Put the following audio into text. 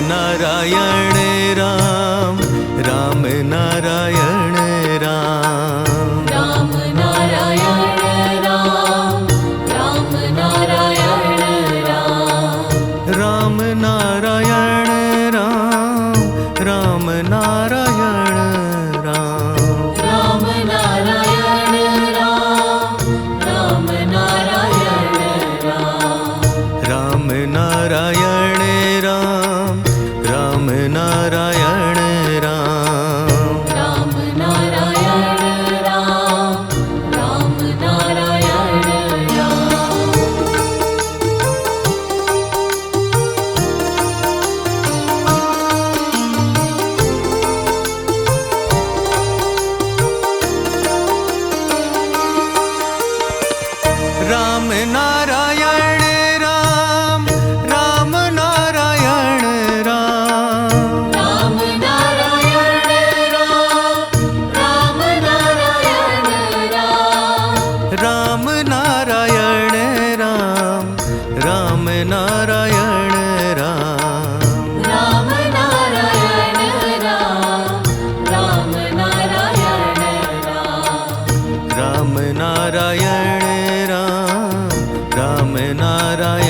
Narayan Ram, Ram Narayan Ram, Ram Narayan Ram, Ram Narayan Ram, Ram Narayan Ram, Ram Narayan Ram, Ram Narayan Ram, Ram Narayan Ram, Ram Narayan Ram, Ram Narayan Ram, Ram Narayan Ram, Ram Narayan Ram. Ram Narayan Ram, Ram Narayan Ram, Ram Narayan Ram, Ram Narayan Ram, Ram Narayan Ram, Ram Narayan Ram, Ram Narayan Ram, Ram Narayan Ram, Ram Narayan Ram, Ram Narayan